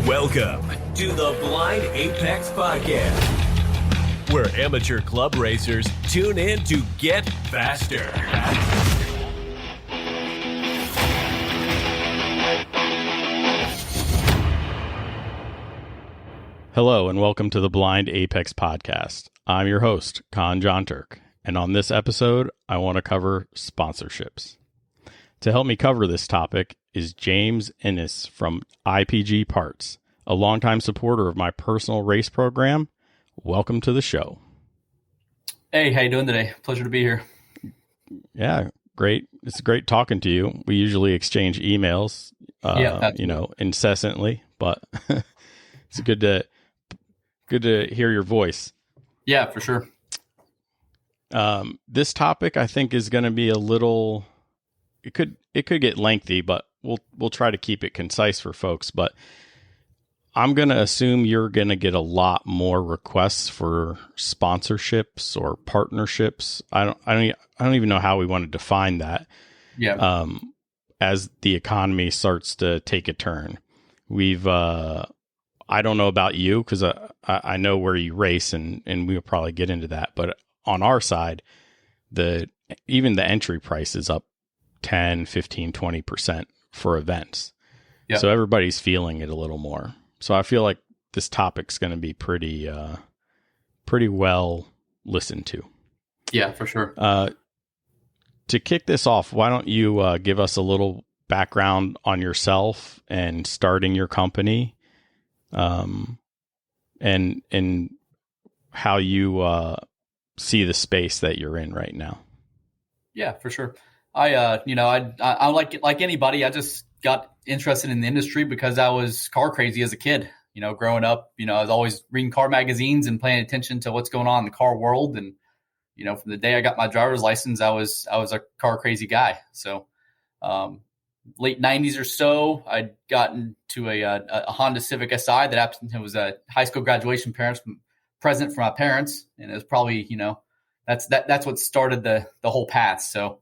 Welcome to the Blind Apex Podcast, where amateur club racers tune in to get faster. Hello and welcome to the Blind Apex Podcast. I'm your host, Khan Jonturk, and on this episode, I want to cover sponsorships. To help me cover this topic is James Ennis from IPG Parts, a longtime supporter of my personal race program. Welcome to the show. Hey, how you doing today? Pleasure to be here. Yeah, great. It's great talking to you. We usually exchange emails, incessantly, but it's good to hear your voice. Yeah, for sure. This topic, I think, is going to be a little. It could get lengthy, but we'll try to keep it concise for folks. But I'm going to assume you're going to get a lot more requests for sponsorships or partnerships. I don't even know how we want to define that. Yeah. As the economy starts to take a turn, I don't know about you because I know where you race and we'll probably get into that. But on our side, even the entry price is up 10, 15, 20% for events. Yep. So everybody's feeling it a little more. So I feel like this topic's going to be pretty well listened to. Yeah, for sure. To kick this off, why don't you give us a little background on yourself and starting your company, and how you see the space that you're in right now. Yeah, for sure. I like anybody, I just got interested in the industry because I was car crazy as a kid. Growing up, I was always reading car magazines and paying attention to what's going on in the car world. And, from the day I got my driver's license, I was a car crazy guy. So, late 90s or so, I'd gotten to a Honda Civic Si that was a high school graduation present for my parents. And it was probably, that's what started the whole path. So,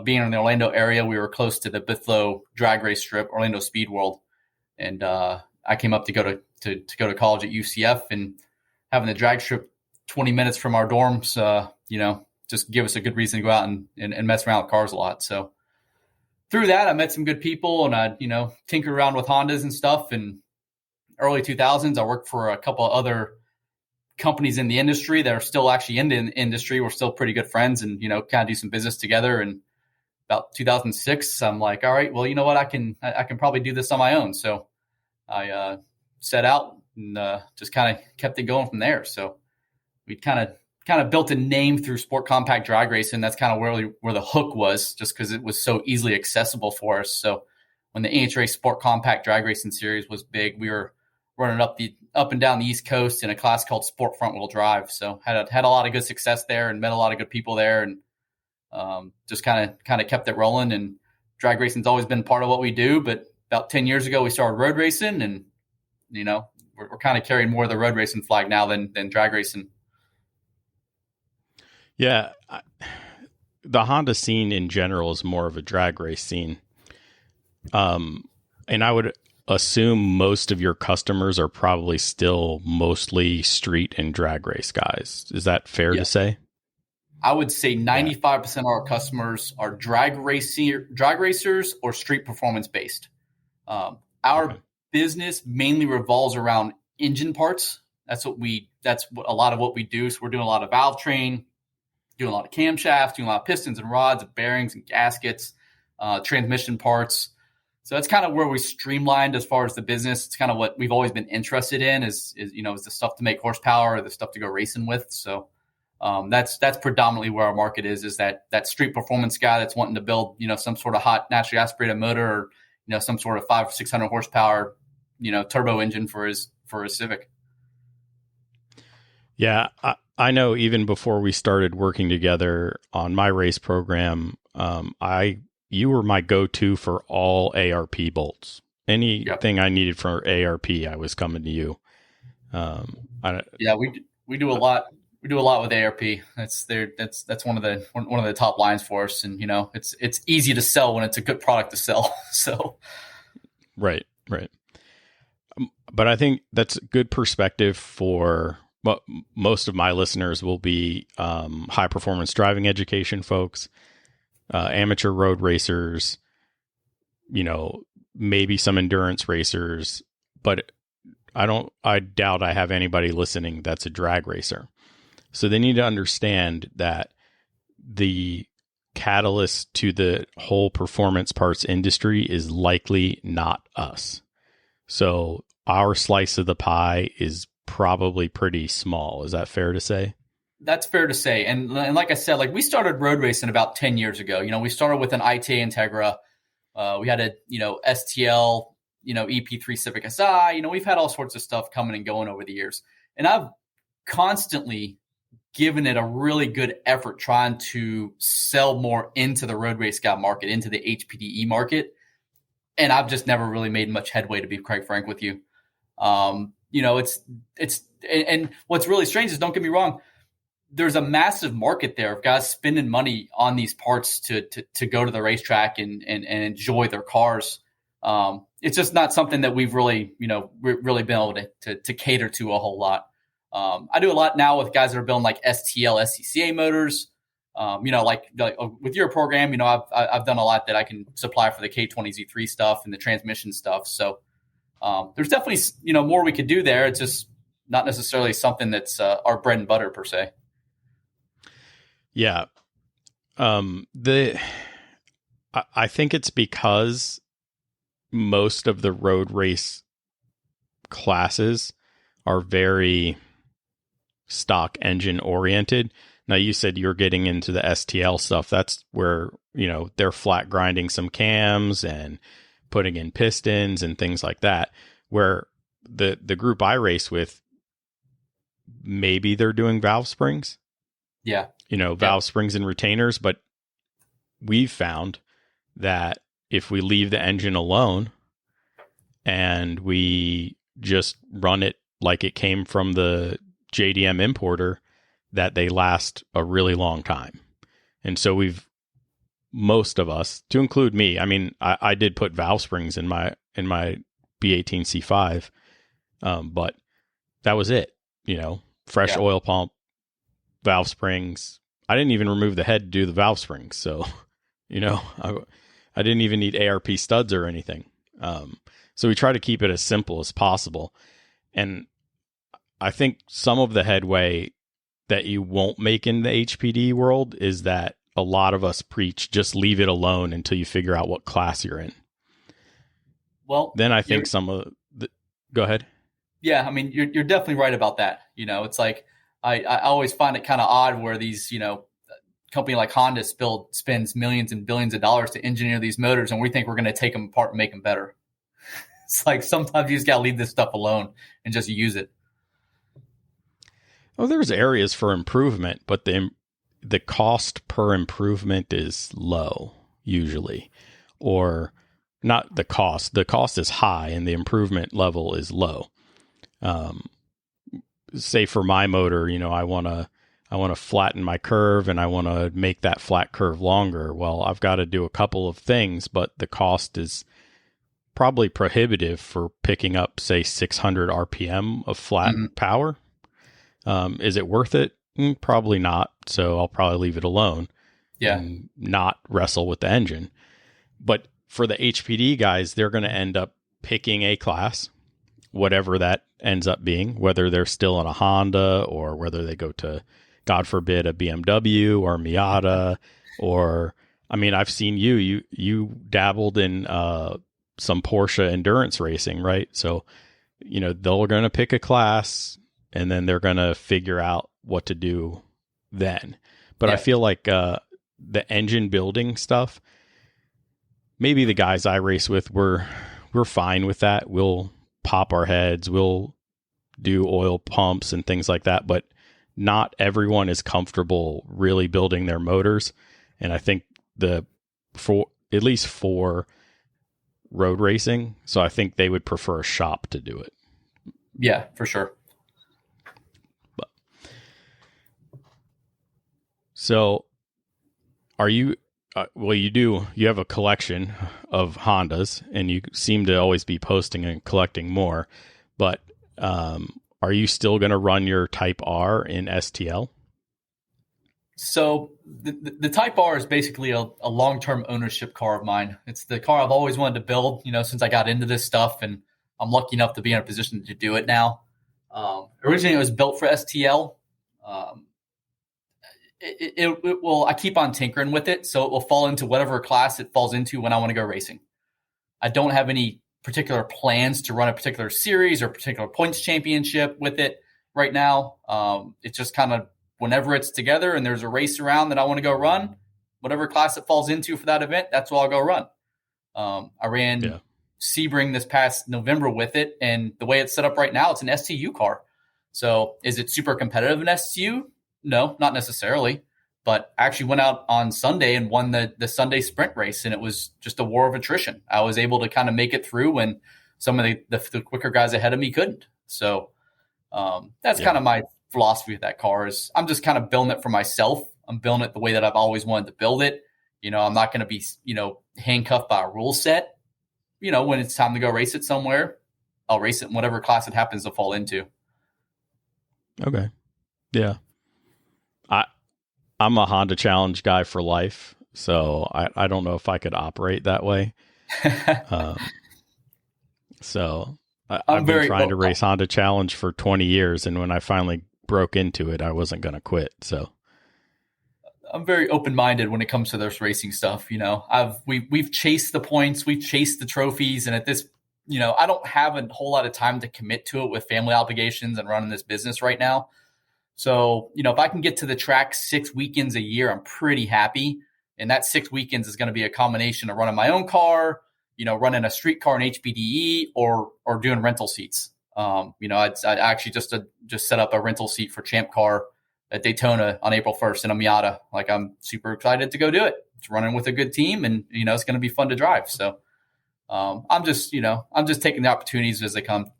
being in the Orlando area, we were close to the Bithlo drag race strip, Orlando Speed World. And I came up to go to college at UCF, and having the drag strip 20 minutes from our dorms, just give us a good reason to go out and mess around with cars a lot. So through that, I met some good people, and I, tinkered around with Hondas and stuff. And early 2000s, I worked for a couple of other companies in the industry that are still actually in the industry. We're still pretty good friends and, kind of do some business together. And about 2006, I'm like, all right, well, you know what? I can probably do this on my own. So I set out and just kind of kept it going from there. So we kind of built a name through sport compact drag racing. That's kind of where the hook was, just because it was so easily accessible for us. So when the AHRA Sport Compact Drag Racing Series was big, we were running up and down the East Coast in a class called Sport Front Wheel Drive. So had a lot of good success there and met a lot of good people there, and just kind of kept it rolling. And drag racing's always been part of what we do. But about 10 years ago, we started road racing, and we're kind of carrying more of the road racing flag now than drag racing. Yeah, the Honda scene in general is more of a drag race scene, and I would assume most of your customers are probably still mostly street and drag race guys. Is that fair to say? I would say 95% of our customers are drag racers or street performance based. Our business mainly revolves around engine parts. That's a lot of what we do. So we're doing a lot of valve train, doing a lot of camshafts, doing a lot of pistons and rods, bearings and gaskets, transmission parts. So that's kind of where we streamlined as far as the business. It's kind of what we've always been interested in is the stuff to make horsepower, or the stuff to go racing with. So that's predominantly where our market is that street performance guy that's wanting to build, some sort of hot naturally aspirated motor, or, some sort of 500 or 600 horsepower, turbo engine for his Civic. Yeah. I know even before we started working together on my race program, you were my go-to for all ARP bolts. Anything I needed for ARP, I was coming to you. We do a lot. We do a lot with ARP. That's one of the top lines for us. And it's easy to sell when it's a good product to sell. So Right. But I think that's good perspective for most of my listeners will be high performance driving education folks, amateur road racers, maybe some endurance racers, but I doubt I have anybody listening that's a drag racer. So they need to understand that the catalyst to the whole performance parts industry is likely not us. So our slice of the pie is probably pretty small. Is that fair to say? That's fair to say. And like I said, like we started road racing about 10 years ago. We started with an ITA Integra. We had a, STL, EP3 Civic SI. We've had all sorts of stuff coming and going over the years. And I've constantly given it a really good effort trying to sell more into the road race guy market, into the HPDE market. And I've just never really made much headway, to be quite frank with you. It's and what's really strange is, don't get me wrong, there's a massive market there of guys spending money on these parts to go to the racetrack and enjoy their cars. It's just not something that we've really, really been able to cater to a whole lot. I do a lot now with guys that are building like STL, SCCA motors. Like with your program, I've done a lot that I can supply for the K20Z3 stuff and the transmission stuff. So there's definitely, more we could do there. It's just not necessarily something that's our bread and butter per se. Yeah. I think it's because most of the road race classes are very stock engine oriented. Now, you said you're getting into the STL stuff. That's where, they're flat grinding some cams and putting in pistons and things like that, where the group I race with, maybe they're doing valve springs. Yeah. Valve springs and retainers. But we've found that if we leave the engine alone and we just run it like it came from the JDM importer, that they last a really long time. And so most of us, to include me, I mean, I did put valve springs in my B18 C5, but that was it. Fresh oil pump, valve springs. I didn't even remove the head to do the valve springs. So, I didn't even need ARP studs or anything. So we try to keep it as simple as possible. And I think some of the headway that you won't make in the HPD world is that a lot of us preach just leave it alone until you figure out what class you're in. Well, then I think go ahead. Yeah, I mean, you're definitely right about that. It's like I always find it kind of odd where these, company like Honda spends millions and billions of dollars to engineer these motors, and we think we're going to take them apart and make them better. It's like sometimes you just got to leave this stuff alone and just use it. Oh, there's areas for improvement, but the cost per improvement is low usually, or not the cost. The cost is high and the improvement level is low. Say for my motor, I want to flatten my curve and I want to make that flat curve longer. Well, I've got to do a couple of things, but the cost is probably prohibitive for picking up, say, 600 RPM of flat power. Is it worth it? Probably not. So I'll probably leave it alone. Yeah. And not wrestle with the engine. But for the HPD guys, they're going to end up picking a class, whatever that ends up being, whether they're still in a Honda or whether they go to, God forbid, a BMW or Miata, or, I mean, I've seen you dabbled in some Porsche endurance racing, right? So, they're going to pick a class and then they're going to figure out what to do then. But I feel like the engine building stuff, maybe the guys I race with, we're fine with that. We'll pop our heads, we'll do oil pumps and things like that, but not everyone is comfortable really building their motors. And I think for road racing, so I think they would prefer a shop to do it. Yeah, for sure. So are you Well, you have a collection of Hondas, and you seem to always be posting and collecting more. But are you still going to run your Type R in STL? So the Type R is basically a long-term ownership car of mine. It's the car I've always wanted to build, since I got into this stuff, and I'm lucky enough to be in a position to do it now. Originally, it was built for STL. It will. I keep on tinkering with it, so it will fall into whatever class it falls into when I want to go racing. I don't have any particular plans to run a particular series or particular points championship with it right now. It's just kind of whenever it's together and there's a race around that I want to go run, whatever class it falls into for that event, that's what I'll go run. I ran Sebring this past November with it, and the way it's set up right now, it's an STU car. So is it super competitive in STU? No, not necessarily. But I actually went out on Sunday and won the Sunday sprint race, and it was just a war of attrition. I was able to kind of make it through when some of the quicker guys ahead of me couldn't. So that's kind of my philosophy with that car is I'm just kind of building it for myself. I'm building it the way that I've always wanted to build it. I'm not going to be, handcuffed by a rule set. When it's time to go race it somewhere, I'll race it in whatever class it happens to fall into. Okay. Yeah. I'm a Honda Challenge guy for life, so I don't know if I could operate that way. So I've been trying to race Honda Challenge for 20 years, and when I finally broke into it, I wasn't going to quit. So I'm very open-minded when it comes to this racing stuff. We've chased the points, we've chased the trophies, and at this, I don't have a whole lot of time to commit to it with family obligations and running this business right now. So, if I can get to the track 6 weekends a year, I'm pretty happy. And that 6 weekends is going to be a combination of running my own car, running a street car in HPDE or doing rental seats. I actually just set up a rental seat for Champ Car at Daytona on April 1st in a Miata. Like, I'm super excited to go do it. It's running with a good team, and, it's going to be fun to drive. So I'm just taking the opportunities as they come.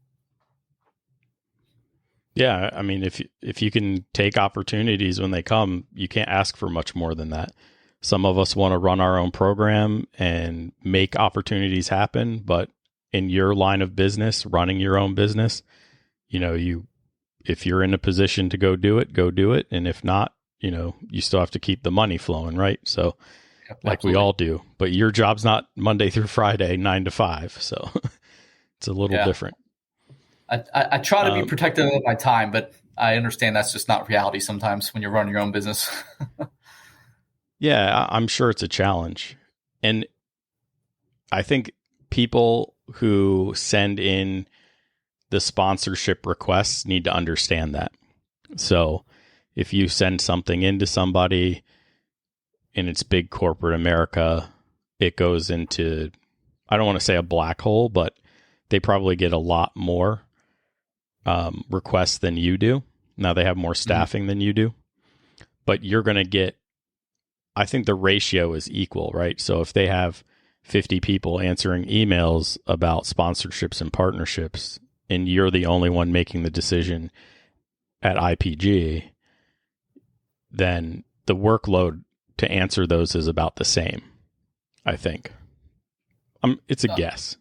Yeah, I mean, if you can take opportunities when they come, you can't ask for much more than that. Some of us want to run our own program and make opportunities happen, but in your line of business, running your own business, if you're in a position to go do it, and if not, you still have to keep the money flowing, right? So, like we all do, but your job's not Monday through Friday, 9 to 5, so it's a little different. I try to be protective of my time, but I understand that's just not reality sometimes when you're running your own business. Yeah, I'm sure it's a challenge. And I think people who send in the sponsorship requests need to understand that. So if you send something into somebody and it's big corporate America, it goes into, I don't want to say a black hole, but they probably get a lot more requests than you do. Now they have more staffing than you do, but you're going to get, I think the ratio is equal, right? So if they have 50 people answering emails about sponsorships and partnerships, and you're the only one making the decision at IPG, then the workload to answer those is about the same, I think. It's a guess.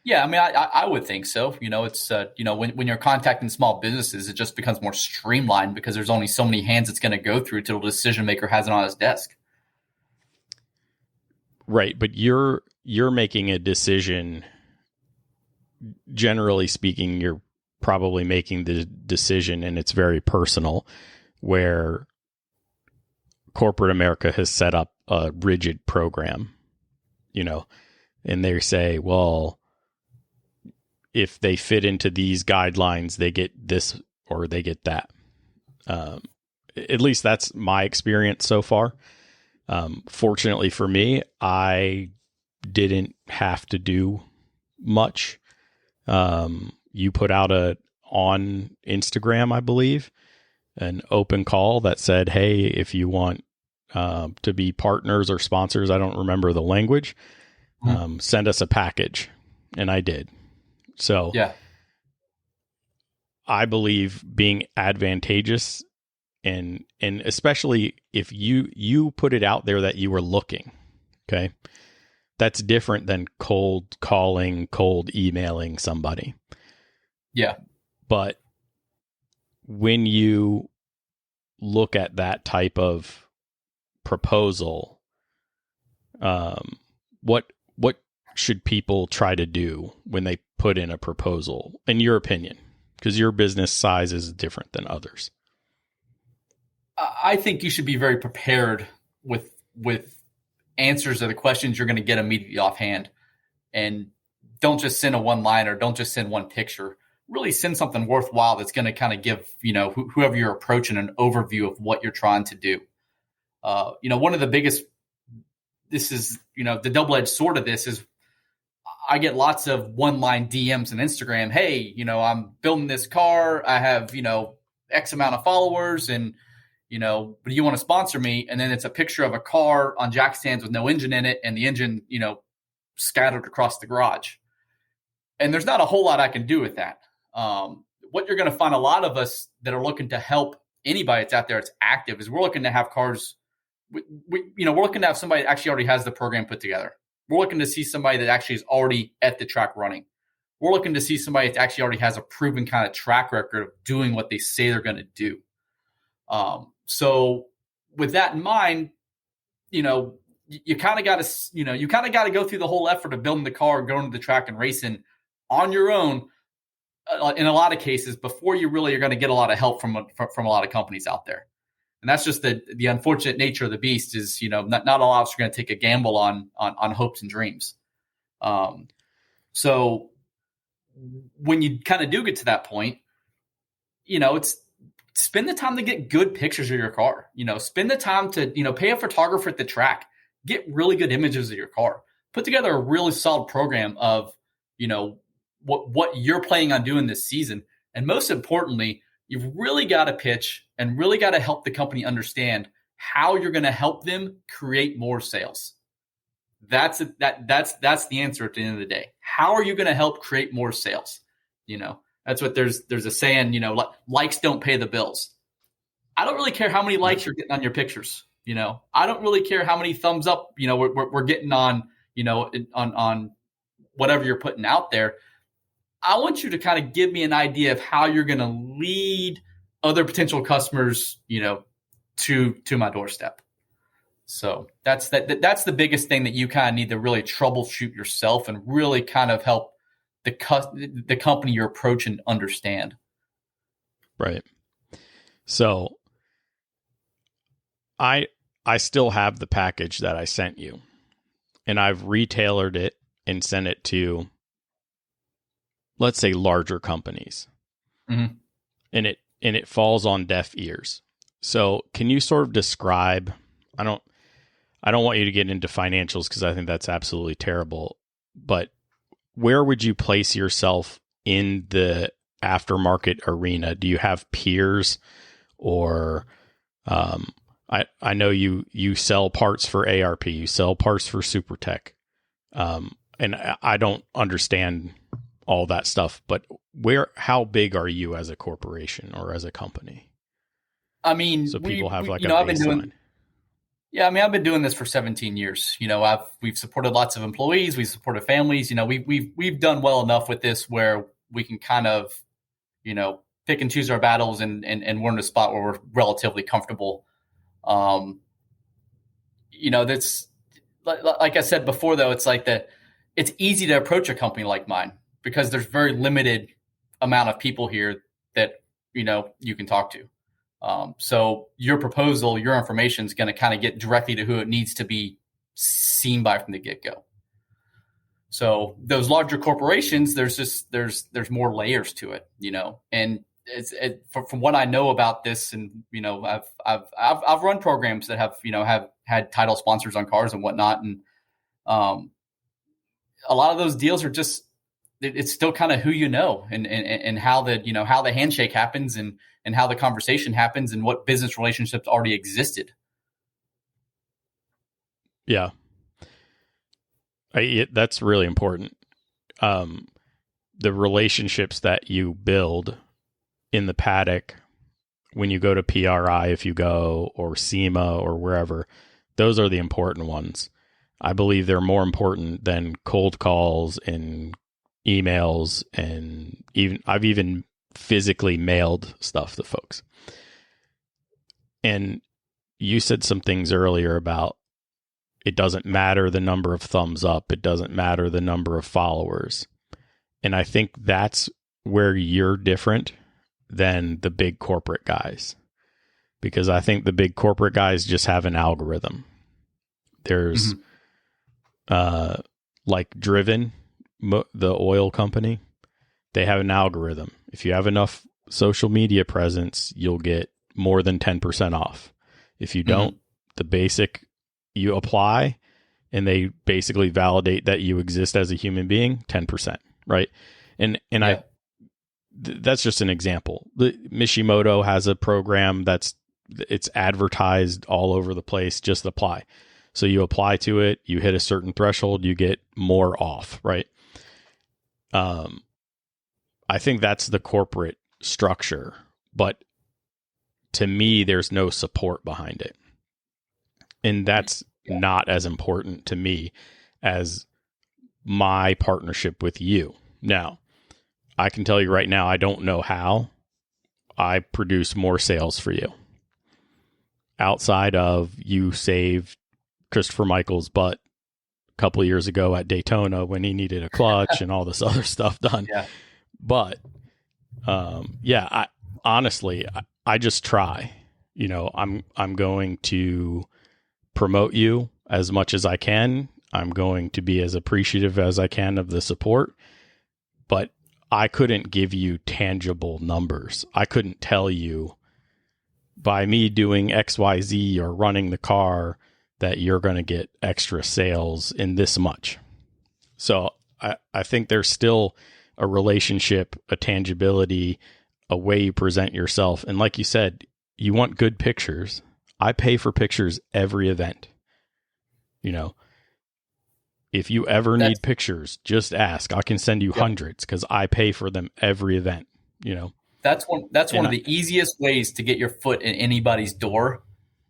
Yeah, I mean, I would think so. It's when you're contacting small businesses, it just becomes more streamlined because there's only so many hands it's going to go through till the decision maker has it on his desk. Right, but you're making a decision. Generally speaking, you're probably making the decision, and it's very personal, where corporate America has set up a rigid program, and they say, well, if they fit into these guidelines, they get this or they get that. At least that's my experience so far. Fortunately for me, I didn't have to do much. You put out on Instagram, I believe, an open call that said, hey, if you want to be partners or sponsors, I don't remember the language, send us a package. And I did. So yeah, I believe being advantageous, and especially if you put it out there that you were looking, Okay. That's different than cold calling, cold emailing somebody. Yeah. But when you look at that type of proposal, what should people try to do when they put in a proposal, in your opinion? Because your business size is different than others. I think you should be very prepared with answers to the questions you're going to get immediately offhand. And don't just send a one-liner. Don't just send one picture. Really send something worthwhile that's going to kind of give, whoever you're approaching an overview of what you're trying to do. One of the biggest, this is, the double-edged sword of this is I get lots of one-line DMs on Instagram. Hey, I'm building this car. I have, X amount of followers and, but you want to sponsor me? And then it's a picture of a car on jack stands with no engine in it and the engine, scattered across the garage. And there's not a whole lot I can do with that. What you're going to find a lot of us that are looking to help anybody that's out there that's active is we're looking to have cars. We're looking to have somebody that actually already has the program put together. We're looking to see somebody that actually is already at the track running. We're looking to see somebody that actually already has a proven kind of track record of doing what they say they're going to do. So with that in mind, you kind of got to go through the whole effort of building the car, going to the track and racing on your own. In a lot of cases, before you really are going to get a lot of help from a lot of companies out there. And that's just the unfortunate nature of the beast is, not all of us are going to take a gamble on hopes and dreams. So when you kind of do get to that point, it's spend the time to get good pictures of your car, spend the time to, pay a photographer at the track, get really good images of your car, put together a really solid program of, what you're planning on doing this season. And most importantly, you've really got to pitch and really got to help the company understand how you're going to help them create more sales. That's the answer at the end of the day. How are you going to help create more sales? That's what there's a saying, likes don't pay the bills. I don't really care how many likes you're getting on your pictures. I don't really care how many thumbs up, we're getting on, on whatever you're putting out there. I want you to kind of give me an idea of how you're going to lead other potential customers, to my doorstep. So that's the biggest thing that you kind of need to really troubleshoot yourself and really kind of help the company you're approaching understand. Right. So I still have the package that I sent you, and I've retailored it and sent it to, let's say, larger companies. Mm-hmm. And it falls on deaf ears. So can you sort of describe, I don't want you to get into financials because I think that's absolutely terrible, but where would you place yourself in the aftermarket arena? Do you have peers, or I know you sell parts for ARP, you sell parts for SuperTech, and I don't understand all that stuff, but how big are you as a corporation or as a company? I mean, so people have like a baseline. I've been doing this for 17 years. We've supported lots of employees, we've supported families. We've done well enough with this where we can kind of, pick and choose our battles, and we're in a spot where we're relatively comfortable. That's like I said before, though, it's like that. It's easy to approach a company like mine because there's very limited amount of people here that, you can talk to. So your proposal, your information is going to kind of get directly to who it needs to be seen by from the get-go. So those larger corporations, there's more layers to it, and from what I know about this, and I've run programs that have had title sponsors on cars and whatnot, and a lot of those deals are just, it's still kind of who and how how the handshake happens and how the conversation happens and what business relationships already existed. Yeah. That's really important. The relationships that you build in the paddock when you go to PRI, if you go, or SEMA or wherever, those are the important ones. I believe they're more important than cold calls and emails, and I've even physically mailed stuff to folks. And you said some things earlier about it doesn't matter the number of thumbs up, it doesn't matter the number of followers. And I think that's where you're different than the big corporate guys. Because I think the big corporate guys just have an algorithm. There's like Driven, the oil company, they have an algorithm. If you have enough social media presence, you'll get more than 10% off. If you don't, the basic, you apply and they basically validate that you exist as a human being, 10%, right? And yeah. That's just an example. The Mishimoto has a program it's advertised all over the place. Just apply. So you apply to it, you hit a certain threshold, you get more off, right? I think that's the corporate structure, but to me, there's no support behind it. And that's not as important to me as my partnership with you. Now, I can tell you right now, I don't know how I produce more sales for you. Outside of you saved Christopher Michael's butt a couple of years ago at Daytona when he needed a clutch and all this other stuff done. Yeah. But, I honestly, I just try. You know, I'm going to promote you as much as I can. I'm going to be as appreciative as I can of the support, but I couldn't give you tangible numbers. I couldn't tell you by me doing XYZ or running the car that you're going to get extra sales in this much. So I think there's still a relationship, a tangibility, a way you present yourself. And like you said, you want good pictures. I pay for pictures every event. You know, if you ever need pictures, just ask. I can send you hundreds because I pay for them every event, you know. That's one of the easiest ways to get your foot in anybody's door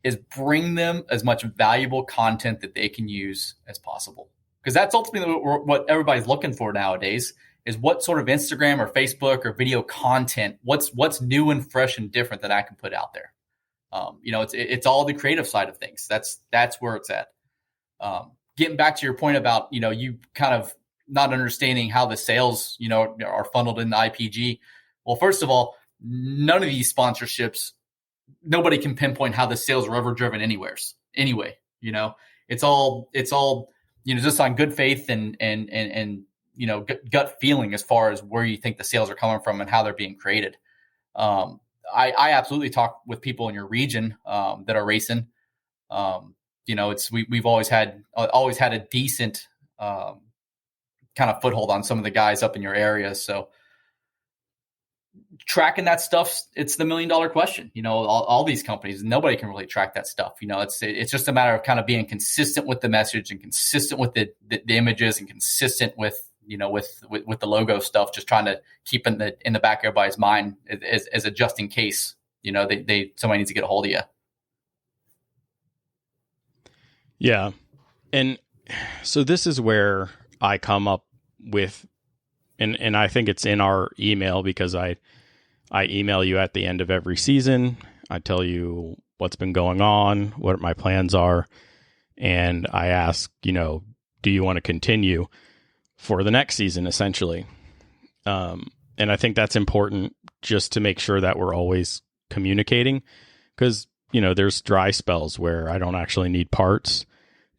is bring them as much valuable content that they can use as possible. Because that's ultimately what everybody's looking for nowadays is what sort of Instagram or Facebook or video content, what's new and fresh and different that I can put out there. It's all the creative side of things. That's where it's at. Getting back to your point about, you kind of not understanding how the sales, are funneled in the IPG. Well, first of all, none of these sponsorships, nobody can pinpoint how the sales are ever driven anyway. It's all, just on good faith and gut feeling as far as where you think the sales are coming from and how they're being created. I absolutely talk with people in your region that are racing. We've always had a decent kind of foothold on some of the guys up in your area. So tracking that stuff, it's the $1 million question. All these companies, nobody can really track that stuff. It's just a matter of kind of being consistent with the message and consistent with the images and consistent with with the logo stuff. Just trying to keep in the back of everybody's mind as a just in case. Somebody needs to get a hold of you. Yeah. And so this is where I come up with, and I think it's in our email because I email you at the end of every season. I tell you what's been going on, what my plans are. And I ask, do you want to continue for the next season, essentially? And I think that's important just to make sure that we're always communicating because, there's dry spells where I don't actually need parts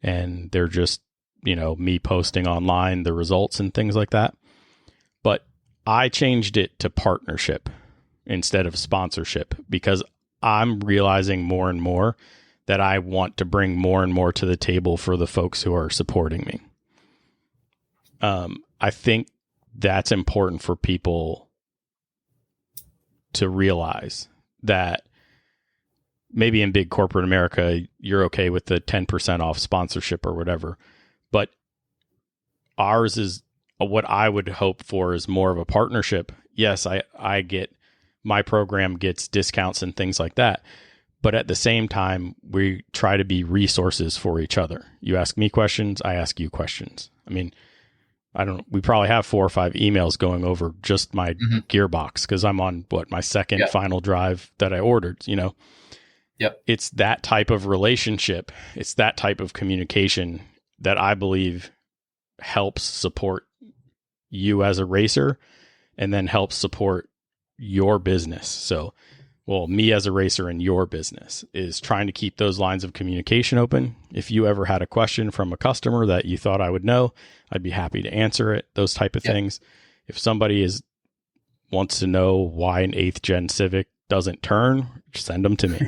and they're just, me posting online the results and things like that. But I changed it to partnership instead of sponsorship because I'm realizing more and more that I want to bring more and more to the table for the folks who are supporting me. I think that's important for people to realize that maybe in big corporate America, you're okay with the 10% off sponsorship or whatever. But ours is what I would hope for is more of a partnership. Yes, I get my program gets discounts and things like that. But at the same time, we try to be resources for each other. You ask me questions, I ask you questions. I mean, we probably have 4 or 5 emails going over just my gearbox because I'm on my second final drive that I ordered, Yep. It's that type of relationship. It's that type of communication that I believe helps support you as a racer and then helps support your business. So, me as a racer in your business is trying to keep those lines of communication open. If you ever had a question from a customer that you thought I would know, I'd be happy to answer it, those type of things. If somebody wants to know why an 8th gen Civic doesn't turn, send them to me,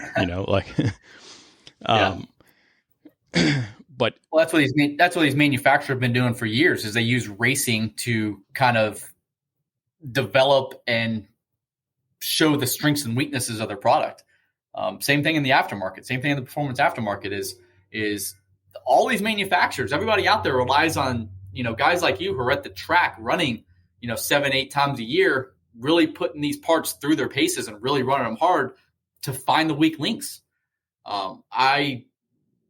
but that's what these manufacturers have been doing for years is they use racing to kind of develop and show the strengths and weaknesses of their product. Same thing in the aftermarket. Same thing in the performance aftermarket is all these manufacturers, everybody out there relies on, guys like you who are at the track running, 7-8 times a year, really putting these parts through their paces and really running them hard to find the weak links.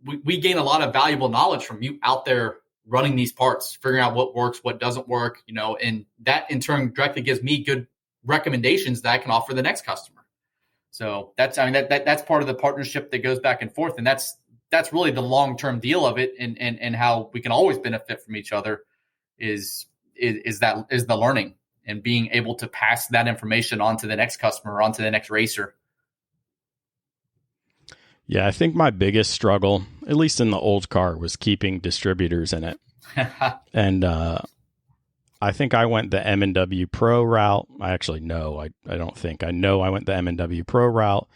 We gain a lot of valuable knowledge from you out there running these parts, figuring out what works, what doesn't work, and that in turn directly gives me good recommendations that I can offer the next customer. So that's part of the partnership that goes back and forth. And that's really the long-term deal of it. And how we can always benefit from each other is the learning and being able to pass that information on to the next customer, on to the next racer. Yeah. I think my biggest struggle, at least in the old car, was keeping distributors in it. And, I think I went the M&W Pro route. I actually know. I don't think. I know I went the M&W Pro route.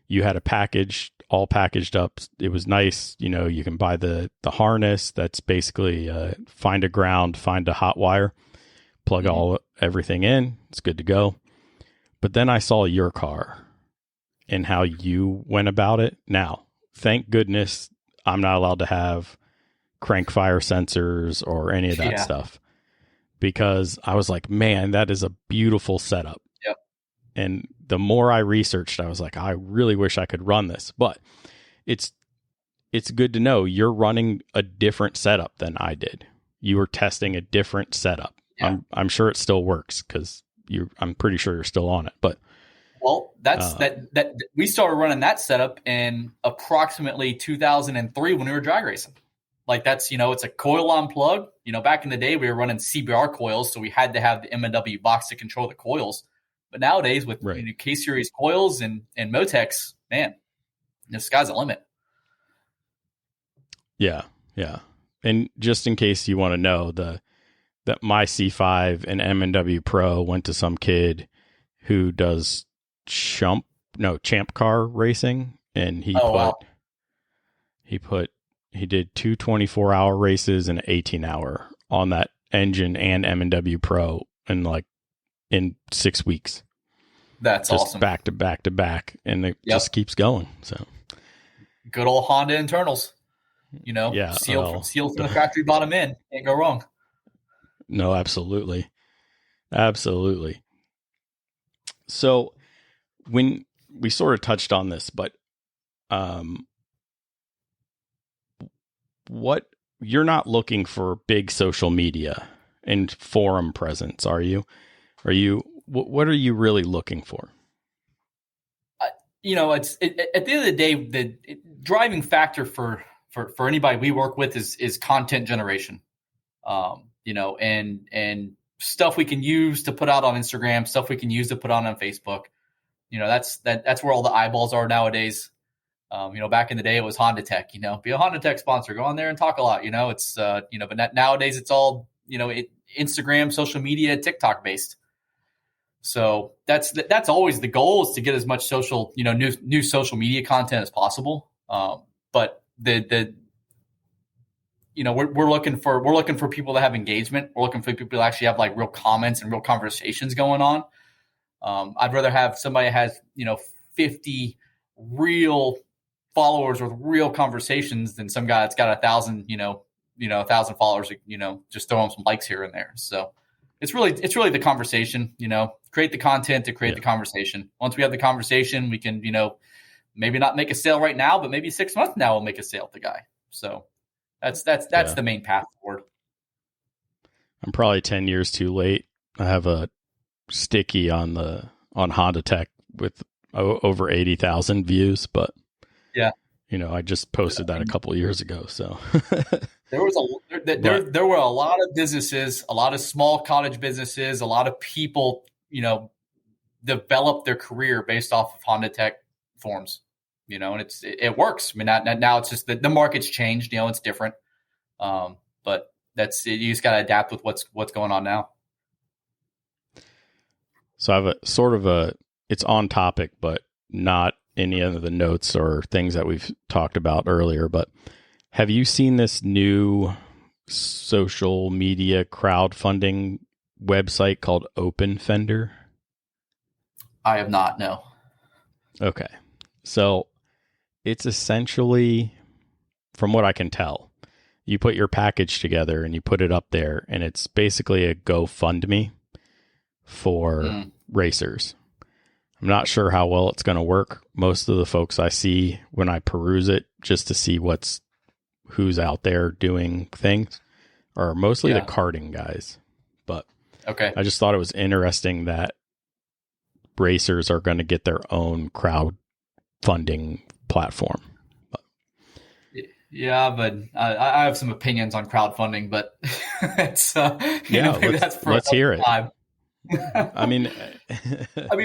You had a package, all packaged up. It was nice. You can buy the harness that's basically find a ground, find a hot wire, plug everything in. It's good to go. But then I saw your car and how you went about it. Now, thank goodness I'm not allowed to have crank fire sensors or any of that stuff. Because I was like, man, that is a beautiful setup. Yep. And the more I researched, I was like, I really wish I could run this. But it's good to know you're running a different setup than I did. You were testing a different setup. Yeah. I'm sure it still works because I'm pretty sure you're still on it. But that we started running that setup in approximately 2003 when we were drag racing. Like that's, it's a coil on plug. Back in the day, we were running CBR coils, so we had to have the M&W box to control the coils. But nowadays, with K-Series coils and Motex, man, the sky's the limit. Yeah, yeah. And just in case you want to know, that my C5 and M&W Pro went to some kid who does champ car racing, and he did 2 24-hour races and an 18-hour on that engine and M&W Pro in 6 weeks. That's just awesome. Back to back to back, and it just keeps going. So good old Honda internals, sealed from the factory bottom in. Can't go wrong. No, absolutely. Absolutely. So when we sort of touched on this, but what you're not looking for big social media and forum presence, are you? What are you really looking for? It's at the end of the day, the driving factor for anybody we work with is content generation. And stuff we can use to put out on Instagram, stuff we can use to put on Facebook. That's where all the eyeballs are nowadays. Back in the day it was Honda Tech, be a Honda Tech sponsor, go on there and talk a lot, but nowadays it's all, Instagram, social media, TikTok based. So that's always the goal, is to get as much social, new social media content as possible. But we're looking for people to have engagement. We're looking for people to actually have real comments and real conversations going on. I'd rather have somebody that has, 50 real followers with real conversations than some guy that's got 1,000, 1,000 followers, just throw them some likes here and there. So it's really the conversation, create the content to create the conversation. Once we have the conversation, we can, maybe not make a sale right now, but maybe 6 months now we'll make a sale with the guy. So that's the main path forward. I'm probably 10 years too late. I have a sticky on Honda Tech with over 80,000 views, but yeah, I just posted that a couple of years ago. So there were a lot of businesses, a lot of small cottage businesses, a lot of people, develop their career based off of Honda Tech forums, and it works. I mean, now it's just the market's changed, it's different. But you just got to adapt with what's going on now. So I have it's on topic, but not any of the notes or things that we've talked about earlier. But have you seen this new social media crowdfunding website called Open Fender? I have not, no. Okay. So it's essentially, from what I can tell, you put your package together and you put it up there, and it's basically a GoFundMe for racers. I'm not sure how well it's going to work. Most of the folks I see when I peruse it just to see who's out there doing things are mostly the karting guys. But okay, I just thought it was interesting that racers are going to get their own crowdfunding platform. Yeah, but I have some opinions on crowdfunding, but it's let's hear it. I mean,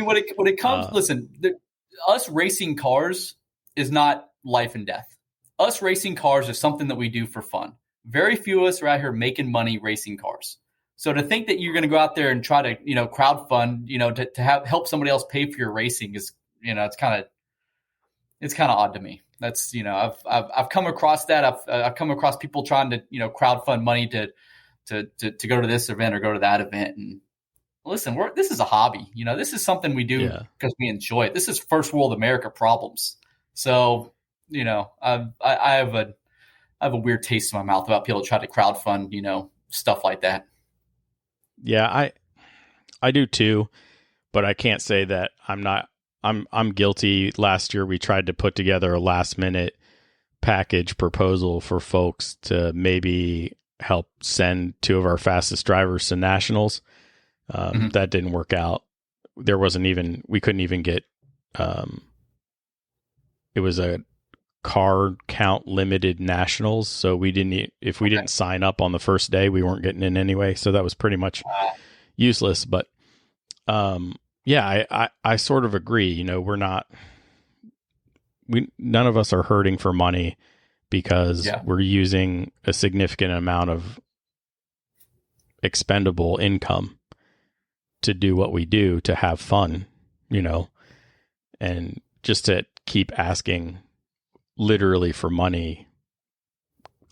when it comes, listen, us racing cars is not life and death. Us racing cars is something that we do for fun. Very few of us are out here making money racing cars. So to think that you're going to go out there and try to, crowdfund, to help somebody else pay for your racing is, it's kind of odd to me. That's, I've come across that. I've come across people trying to, crowdfund money to go to this event or go to that event. And listen, this is a hobby. This is something we do because we enjoy it. This is first world America problems. So, I have a weird taste in my mouth about people trying to crowdfund, stuff like that. Yeah, I do too, but I can't say that I'm guilty. Last year we tried to put together a last minute package proposal for folks to maybe help send two of our fastest drivers to nationals. That didn't work out. We couldn't even get, it was a car count limited nationals. So if we didn't sign up on the first day, we weren't getting in anyway. So that was pretty much useless. But, I sort of agree. None of us are hurting for money because we're using a significant amount of expendable income to do what we do, to have fun, and just to keep asking literally for money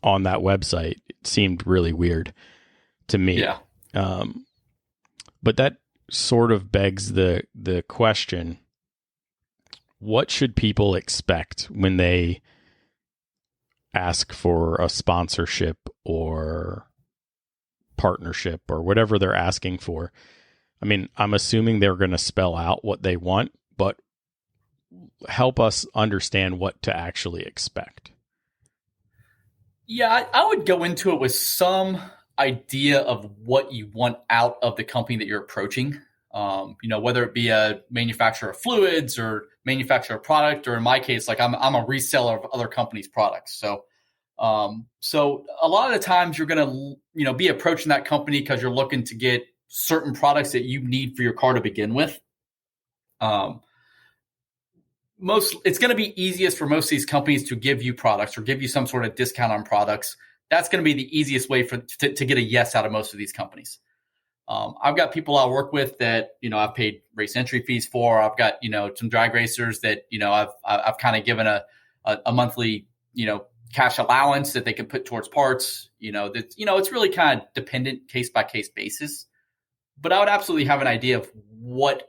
on that website, it seemed really weird to me. Yeah. But that sort of begs the question, what should people expect when they ask for a sponsorship or partnership or whatever they're asking for? I mean, I'm assuming they're going to spell out what they want, but help us understand what to actually expect. Yeah, I would go into it with some idea of what you want out of the company that you're approaching. Whether it be a manufacturer of fluids or manufacturer of product, or in my case, like I'm a reseller of other companies' products. So a lot of the times you're going to, be approaching that company because you're looking to get certain products that you need for your car to begin with. It's going to be easiest for most of these companies to give you products or give you some sort of discount on products. That's going to be the easiest way to get a yes out of most of these companies. I've got people I work with that, I've paid race entry fees for. I've got, some drag racers that, I've kind of given a monthly, cash allowance that they can put towards parts. It's really kind of dependent case by case basis. But I would absolutely have an idea of what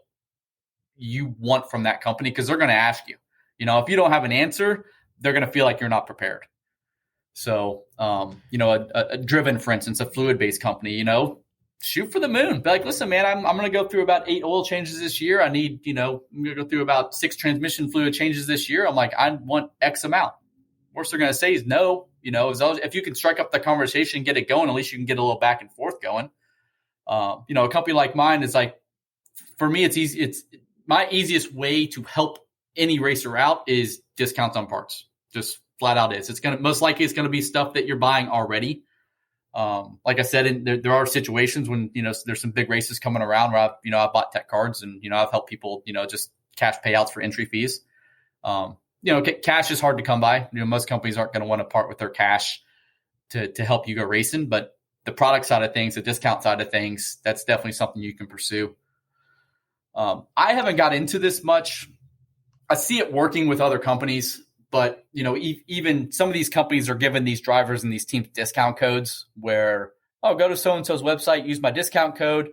you want from that company, because they're going to ask you. If you don't have an answer, they're going to feel like you're not prepared. So, a Driven, for instance, a fluid-based company, shoot for the moon. Be like, listen, man, I'm going to go through about 8 oil changes this year. I need, I'm going to go through about 6 transmission fluid changes this year. I'm like, I want X amount. Worst they're going to say is no. If you can strike up the conversation and get it going, at least you can get a little back and forth going. A company like mine is like, for me, it's easy. It's my easiest way to help any racer out is discounts on parts. Just flat out is. It's most likely it's going to be stuff that you're buying already. Like I said, there are situations when, there's some big races coming around where I've bought tech cards and, I've helped people, just cash payouts for entry fees. Cash is hard to come by. Most companies aren't going to want to part with their cash to help you go racing, but the product side of things, the discount side of things, that's definitely something you can pursue. I haven't got into this much. I see it working with other companies. But, even some of these companies are giving these drivers and these teams discount codes where, go to so-and-so's website, use my discount code,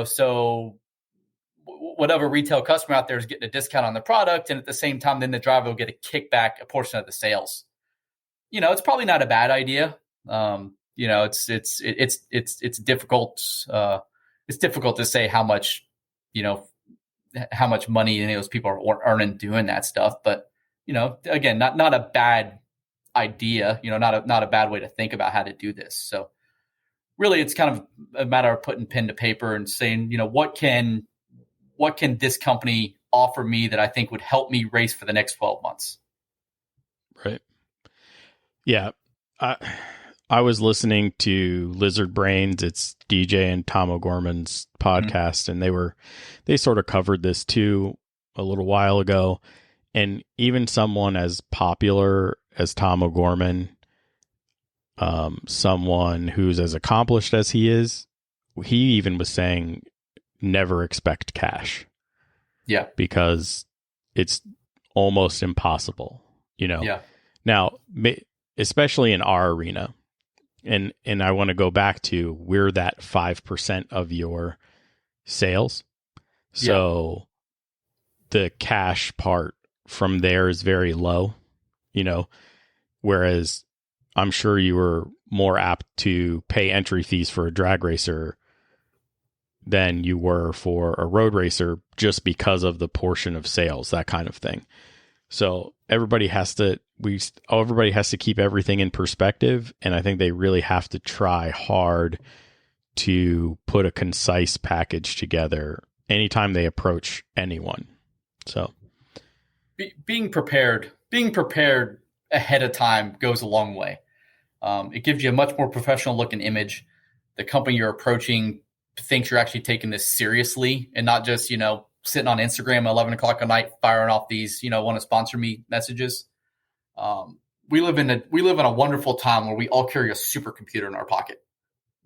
so whatever retail customer out there is getting a discount on the product. And at the same time, then the driver will get a kickback, a portion of the sales. It's probably not a bad idea. It's difficult. It's difficult to say how much money any of those people are earning doing that stuff. But, again, not a bad idea, not a bad way to think about how to do this. So really it's kind of a matter of putting pen to paper and saying, what can this company offer me that I think would help me race for the next 12 months? Right. Yeah. I was listening to Lizard Brains. It's DJ and Tom O'Gorman's podcast, and they sort of covered this too a little while ago. And even someone as popular as Tom O'Gorman, someone who's as accomplished as he is, he even was saying, never expect cash. Yeah. Because it's almost impossible, Yeah. Now, especially in our arena, and I want to go back to, we're that 5% of your sales. So the cash part from there is very low, whereas I'm sure you were more apt to pay entry fees for a drag racer than you were for a road racer, just because of the portion of sales, that kind of thing. So everybody has to keep everything in perspective. And I think they really have to try hard to put a concise package together anytime they approach anyone. So being prepared ahead of time goes a long way. It gives you a much more professional looking image. The company you're approaching thinks you're actually taking this seriously and not just, sitting on Instagram at 11 o'clock at night, firing off these, want to sponsor me messages. We live in a wonderful time where we all carry a supercomputer in our pocket.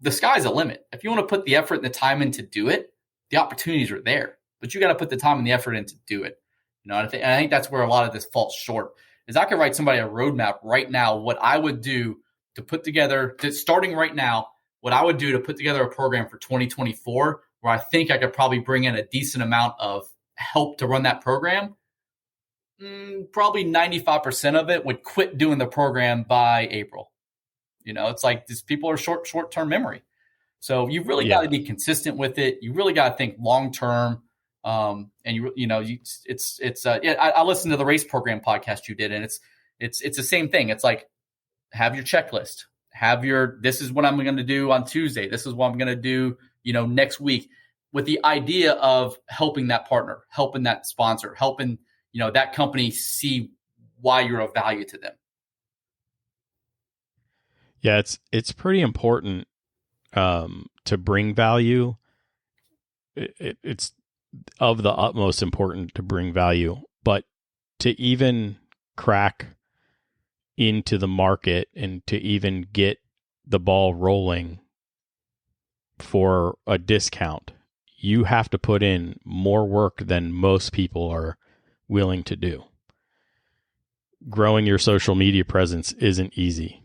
The sky's a limit. If you want to put the effort and the time in to do it, the opportunities are there, but you got to put the time and the effort in to do it. And I think that's where a lot of this falls short. Is I could write somebody a roadmap right now, what I would do to put together, starting right now, what I would do to put together a program for 2024, where I think I could probably bring in a decent amount of help to run that program. Probably 95% of it would quit doing the program by April. It's like these people are short-term memory. So you really got to be consistent with it. You really got to think long-term. I listened to the race program podcast you did, and it's the same thing. It's like, have your checklist, this is what I'm going to do on Tuesday. This is what I'm going to do, next week, with the idea of helping that partner, helping that sponsor, helping, that company see why you're of value to them. Yeah, it's pretty important to bring value. It's of the utmost important to bring value, but to even crack into the market and to even get the ball rolling for a discount, you have to put in more work than most people are willing to do. Growing your social media presence isn't easy.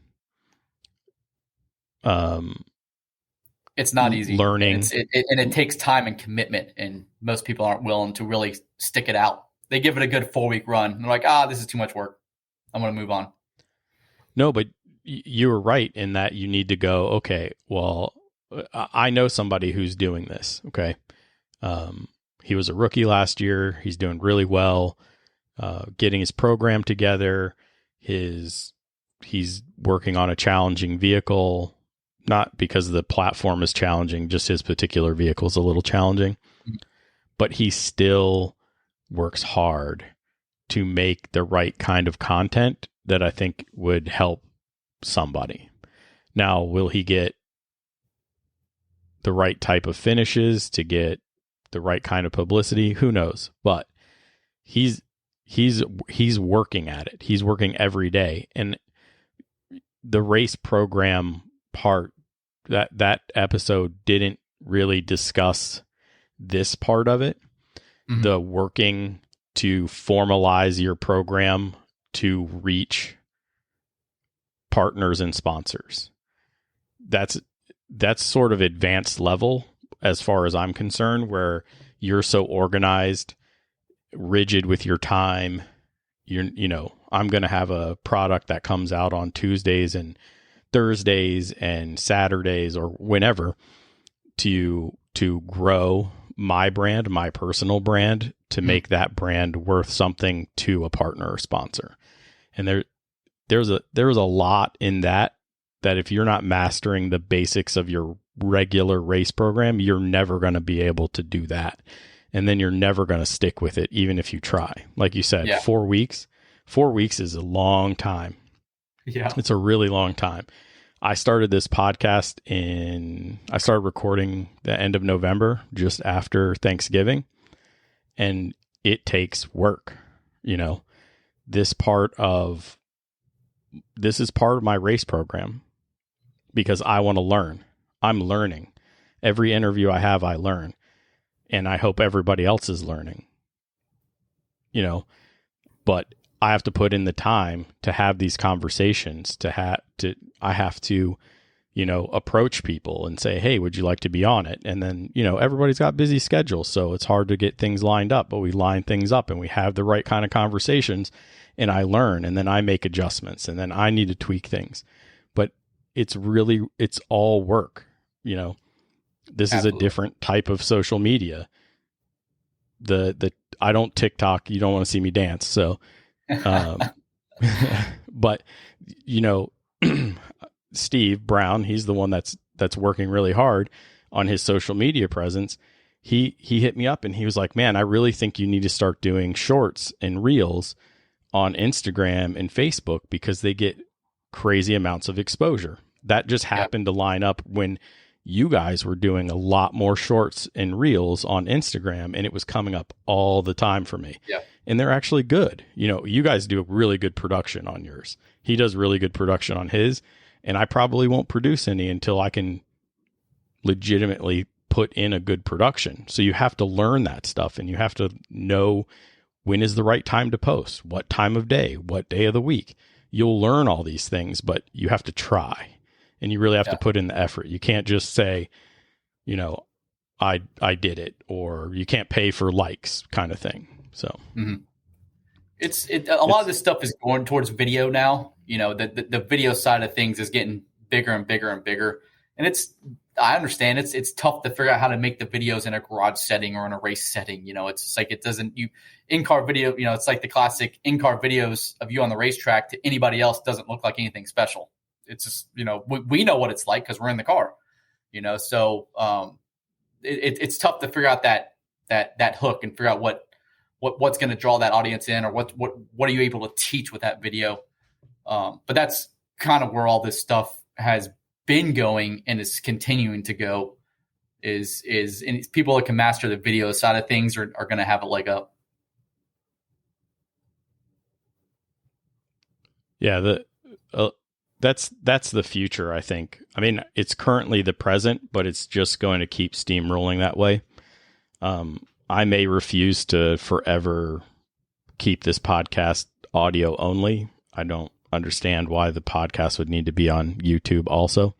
It's not easy. Learning. And it takes time and commitment, and most people aren't willing to really stick it out. They give it a good 4-week run. And they're like, this is too much work. I'm going to move on. No, but you were right in that you need to go, okay, well, I know somebody who's doing this. Okay. He was a rookie last year. He's doing really well, getting his program together. He's working on a challenging vehicle, not because the platform is challenging, just his particular vehicle is a little challenging, but he still works hard to make the right kind of content that I think would help somebody. Now, will he get the right type of finishes to get the right kind of publicity? Who knows? But he's working at it. He's working every day. And the race program part, that episode didn't really discuss this part of it. Mm-hmm. The working to formalize your program to reach partners and sponsors. That's sort of advanced level as far as I'm concerned, where you're so organized, rigid with your time. I'm going to have a product that comes out on Tuesdays and Thursdays and Saturdays or whenever to grow my brand, my personal brand, to make that brand worth something to a partner or sponsor. And there's a lot in that if you're not mastering the basics of your regular race program, you're never going to be able to do that. And then you're never going to stick with it, even if you try. Like you said, 4 weeks. 4 weeks is a long time. Yeah. It's a really long time. I started this podcast I started recording the end of November, just after Thanksgiving. And it takes work. This is part of my race program because I want to learn. I'm learning. Every interview I have, I learn. And I hope everybody else is learning. But I have to put in the time to have these conversations, I have to, approach people and say, hey, would you like to be on it? And then, everybody's got busy schedules, so it's hard to get things lined up, but we line things up and we have the right kind of conversations, and I learn, and then I make adjustments, and then I need to tweak things. But it's all work. This Absolutely. Is a different type of social media. I don't TikTok. You don't want to see me dance. So, but Steve Brown, he's the one that's working really hard on his social media presence. He hit me up and he was like, man, I really think you need to start doing shorts and reels on Instagram and Facebook because they get crazy amounts of exposure. That just happened to line up when you guys were doing a lot more shorts and reels on Instagram, and it was coming up all the time for me. Yeah. And they're actually good. You guys do a really good production on yours. He does really good production on his, and I probably won't produce any until I can legitimately put in a good production. So you have to learn that stuff, and you have to know when is the right time to post, what time of day, what day of the week. You'll learn all these things, but you have to try. And you really have to put in the effort. You can't just say, I did it, or you can't pay for likes kind of thing. So a lot of this stuff is going towards video now. The video side of things is getting bigger and bigger and bigger. And I understand it's tough to figure out how to make the videos in a garage setting or in a race setting. It's just like in-car video, it's like the classic in-car videos of you on the racetrack to anybody else doesn't look like anything special. It's just, we know what it's like because we're in the car, so it's tough to figure out that hook and figure out what's going to draw that audience in, or what are you able to teach with that video. But that's kind of where all this stuff has been going and is continuing to go is and people that can master the video side of things are going to have a leg up. Yeah. That's the future, I think. I mean, it's currently the present, but it's just going to keep steamrolling that way. I may refuse to forever keep this podcast audio only. I don't understand why the podcast would need to be on YouTube also.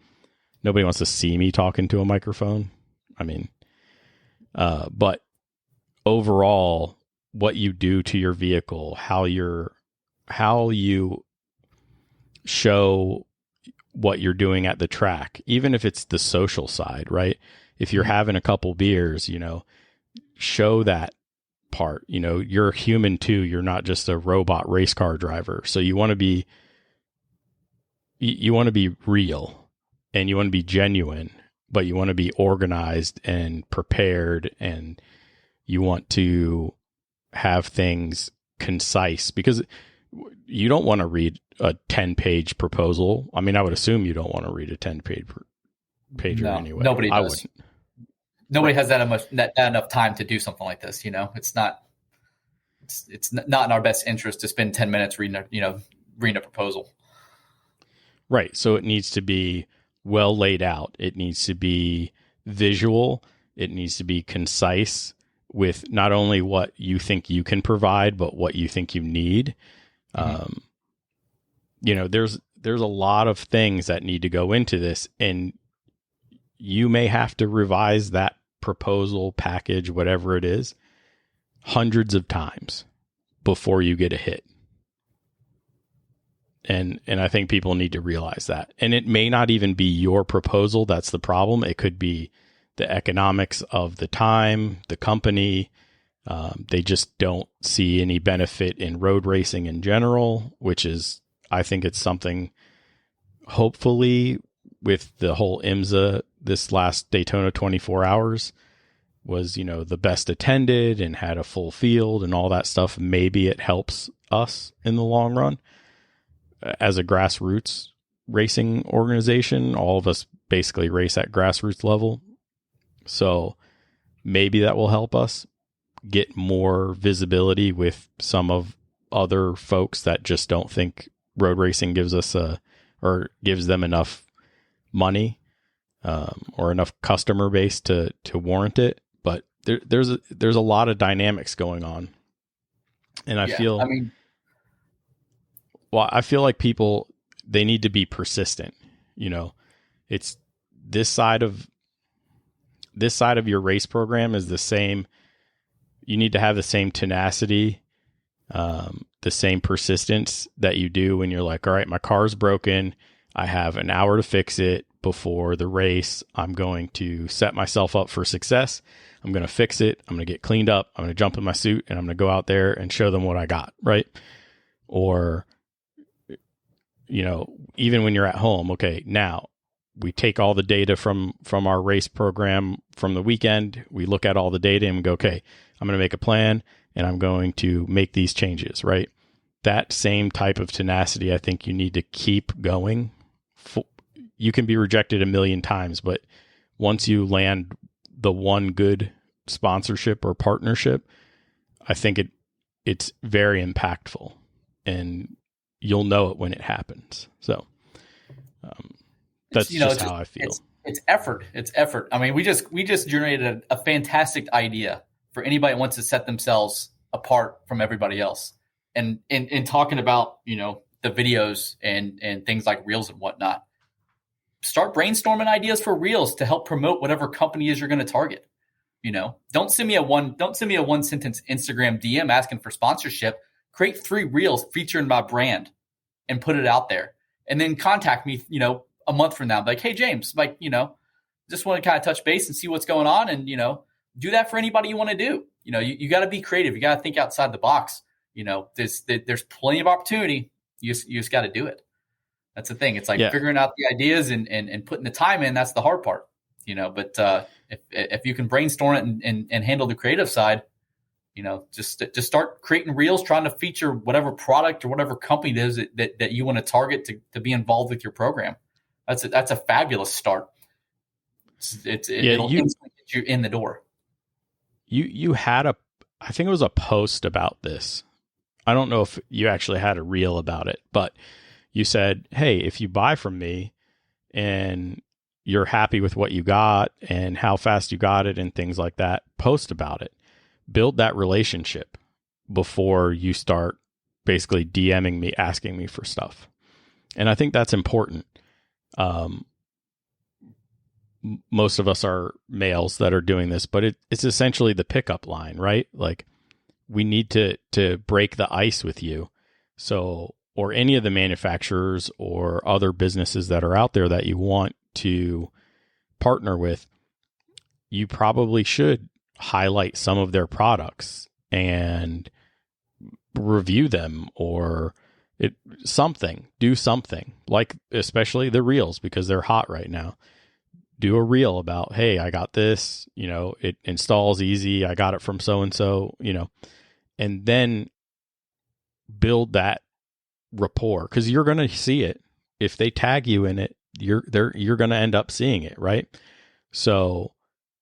Nobody wants to see me talking to a microphone. I mean, but overall, what you do to your vehicle, how you show what you're doing at the track, even if it's the social side, right? If you're having a couple beers, show that part. You're human too. You're not just a robot race car driver. So you want to be real, and you want to be genuine, but you want to be organized and prepared, and you want to have things concise, because you don't want to read a 10-page proposal. I mean, I would assume you don't want to read a 10-pager anyway. Nobody does. I wouldn't. Nobody has that enough time to do something like this. It's not in our best interest to spend 10 minutes reading a proposal. Right. So it needs to be well laid out. It needs to be visual. It needs to be concise with not only what you think you can provide, but what you think you need. Mm-hmm. There's a lot of things that need to go into this, and you may have to revise that proposal package, whatever it is, hundreds of times before you get a hit. And I think people need to realize that. And it may not even be your proposal that's the problem. It could be the economics of the time, the company. They just don't see any benefit in road racing in general, which is, I think it's something, hopefully, with the whole IMSA, this last Daytona 24 hours was, the best attended and had a full field and all that stuff. Maybe it helps us in the long run. As a grassroots racing organization, all of us basically race at grassroots level. So maybe that will help us get more visibility with some of other folks that just don't think road racing gives us or gives them enough money or enough customer base to warrant it. But there's a lot of dynamics going on, and I feel like people, they need to be persistent. It's this side of your race program is the same. You need to have the same tenacity, the same persistence that you do when you're like, all right, my car's broken. I have an hour to fix it before the race. I'm going to set myself up for success. I'm going to fix it. I'm going to get cleaned up. I'm going to jump in my suit and I'm going to go out there and show them what I got. Right. Or, even when you're at home, okay, now we take all the data from our race program from the weekend. We look at all the data and we go, okay, I'm going to make a plan and I'm going to make these changes, right? That same type of tenacity, I think you need to keep going. You can be rejected a million times, but once you land the one good sponsorship or partnership, I think it's very impactful, and you'll know it when it happens. So that's just how I feel. It's effort. It's effort. I mean, we just generated a fantastic idea for anybody that wants to set themselves apart from everybody else. And in talking about, the videos and things like reels and whatnot, start brainstorming ideas for reels to help promote whatever company is you're going to target. Don't send me a one sentence Instagram DM asking for sponsorship. Create 3 reels featuring my brand and put it out there, and then contact me, a month from now. Like, hey, James, just want to kind of touch base and see what's going on. And, do that for anybody you want to do. You got to be creative. You got to think outside the box. There's plenty of opportunity. You just got to do it. That's the thing. It's like figuring out the ideas and putting the time in. That's the hard part, but if you can brainstorm it and handle the creative side, just start creating reels, trying to feature whatever product or whatever company it is that you want to target to be involved with your program. That's a fabulous start. It'll instantly get you in the door. You had I think it was a post about this. I don't know if you actually had a reel about it, but you said, hey, if you buy from me and you're happy with what you got and how fast you got it and things like that, post about it. Build that relationship before you start basically DMing me, asking me for stuff. And I think that's important. Most of us are males that are doing this, but it's essentially the pickup line, right? Like, we need to break the ice with you. So or any of the manufacturers or other businesses that are out there that you want to partner with, you probably should highlight some of their products and review them, or do something, like especially the reels, because they're hot right now. Do a reel about, hey, I got this, it installs easy, I got it from so and so, and then build that rapport, because you're going to see it. If they tag you in it, you're going to end up seeing it, right? So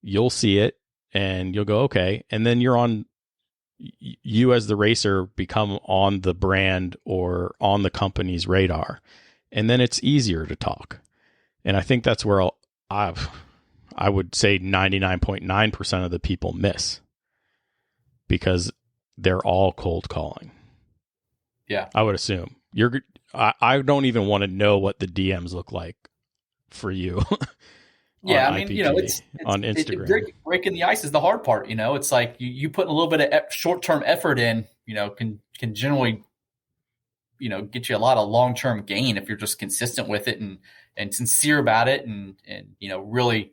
you'll see it and you'll go, okay, and then you as the racer become on the brand or on the company's radar, and then it's easier to talk. And I think that's where I would say 99.9% of the people miss, because they're all cold calling. Yeah, I would assume I don't even want to know what the DMs look like for you. Yeah, I mean, IPG, it's on Instagram. breaking the ice is the hard part. It's like you put a little bit of short-term effort in, can generally, get you a lot of long-term gain if you're just consistent with it and sincere about it, and really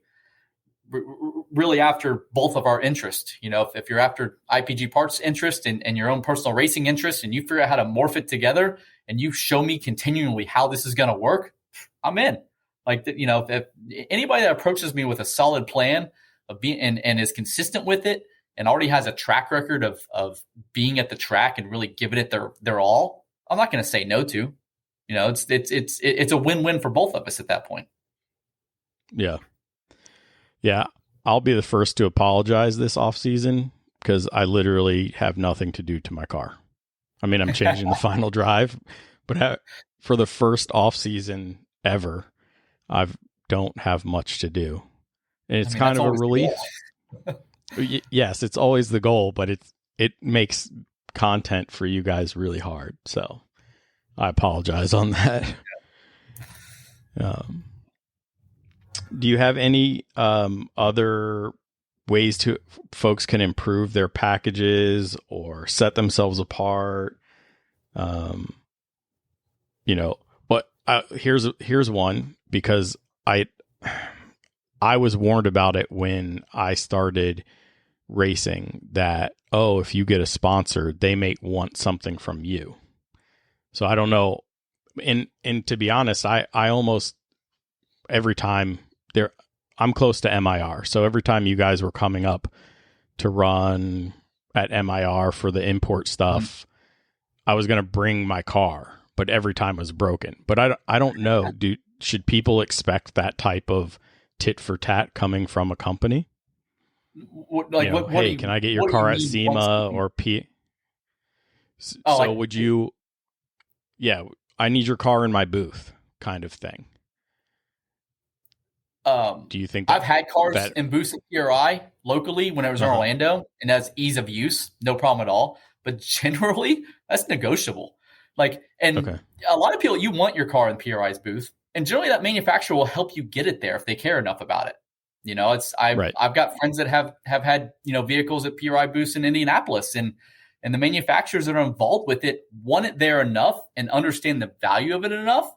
after both of our interests. If you're after IPG Parts interest and your own personal racing interest, and you figure out how to morph it together, and you show me continually how this is going to work, I'm in. Like, if anybody that approaches me with a solid plan of being and is consistent with it, and already has a track record of being at the track and really giving it their all, I'm not going to say no to. It's a win-win for both of us at that point. Yeah. Yeah. I'll be the first to apologize this off season, because I literally have nothing to do to my car. I mean, I'm changing the final drive, but for the first off season ever, I don't have much to do. And it's kind of a relief. Yes, it's always the goal, but it makes content for you guys really hard. So I apologize on that. Do you have any other ways to folks can improve their packages or set themselves apart? But here's one, because I was warned about it when I started racing, that, if you get a sponsor, they may want something from you. So I don't know. And to be honest, I almost every time I'm close to MIR. So every time you guys were coming up to run at MIR for the import stuff, I was going to bring my car, but every time it was broken. But I don't know. Should people expect that type of tit for tat coming from a company? Hey, can I get your car at SEMA or P? Would you? Yeah, I need your car in my booth, kind of thing. Do you think I've had cars in booths at PRI locally when I was in Orlando, and that's ease of use, no problem at all. But generally, that's negotiable. A lot of people, you want your car in PRI's booth, and generally that manufacturer will help you get it there if they care enough about it. I've got friends that have had vehicles at PRI booths in Indianapolis, and the manufacturers that are involved with it want it there enough and understand the value of it enough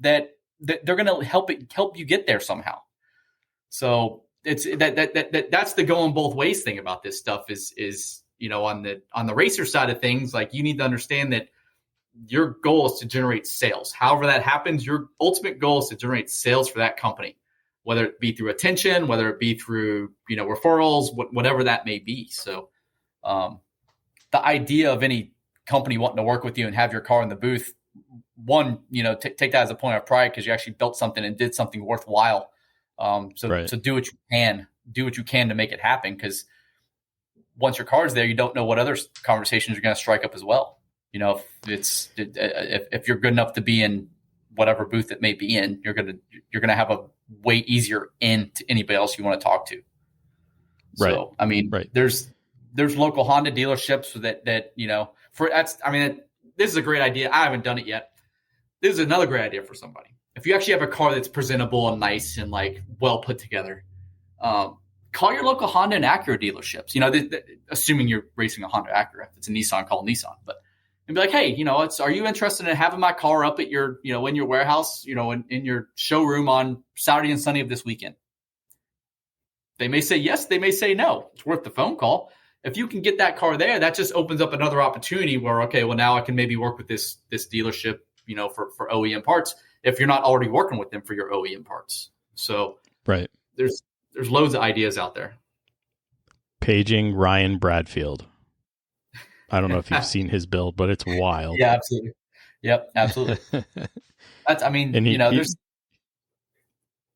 that they're going to help you get there somehow. So it's that's the going both ways thing about this stuff is on the racer side of things, like, you need to understand that your goal is to generate sales. However that happens, your ultimate goal is to generate sales for that company, whether it be through attention, whether it be through referrals, whatever that may be. So the idea of any company wanting to work with you and have your car in the booth, one, take that as a point of pride, because you actually built something and did something worthwhile. So do what you can to make it happen, because once your car's there, you don't know what other conversations you're going to strike up as well. If you're good enough to be in whatever booth it may be in, you're gonna have a way easier in to anybody else you want to talk to. Right. So I mean, there's local Honda dealerships that this is a great idea. I haven't done it yet. This is another great idea for somebody. If you actually have a car that's presentable and nice and well put together, call your local Honda and Acura dealerships. Assuming you're racing a Honda Acura. If it's a Nissan, call Nissan. But and be like, hey, are you interested in having my car up at your, in your warehouse, in your showroom on Saturday and Sunday of this weekend? They may say yes, they may say no. It's worth the phone call. If you can get that car there, that just opens up another opportunity where, okay, well, now I can maybe work with this dealership, for OEM parts, if you're not already working with them for your OEM parts. So right. There's loads of ideas out there. Paging Ryan Bradfield. I don't know if you've seen his build, but it's wild. Yeah, absolutely. Yep, absolutely.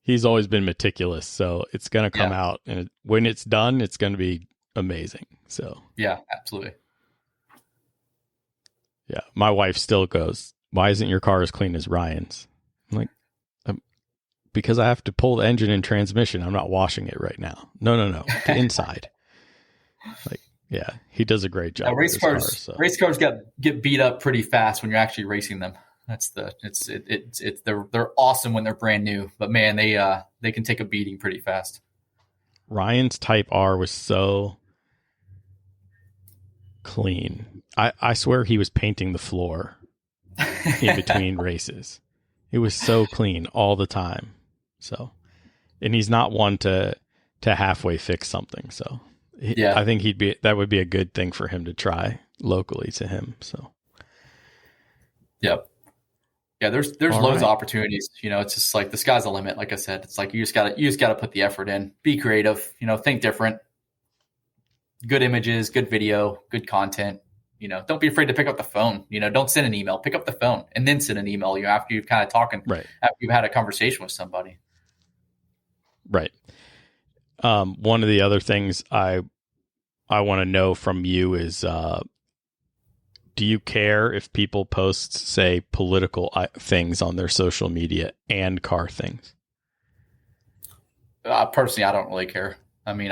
He's always been meticulous, so it's going to come out, and when it's done, it's going to be amazing. So yeah, absolutely. Yeah, my wife still goes, "Why isn't your car as clean as Ryan's?" I'm like, because I have to pull the engine and transmission. I'm not washing it right now. No, the inside. Like, yeah, he does a great job. Race cars get beat up pretty fast when you're actually racing them. They're awesome when they're brand new, but man, they can take a beating pretty fast. Ryan's Type R was so clean. I swear he was painting the floor in between races. It was so clean all the time. So, and he's not one to halfway fix something. So, I think that would be a good thing for him to try locally to him. So, yep. Yeah, there's loads of opportunities. It's just like the sky's the limit. Like I said, it's like you just gotta put the effort in. Be creative. Think different. Good images, good video, good content. Don't be afraid to pick up the phone. Don't send an email. Pick up the phone and then send an email. After you've kind of talking, right? After you've had a conversation with somebody, right? One of the other things I want to know from you is, do you care if people post, say, political things on their social media and car things? Personally, I don't really care. I mean,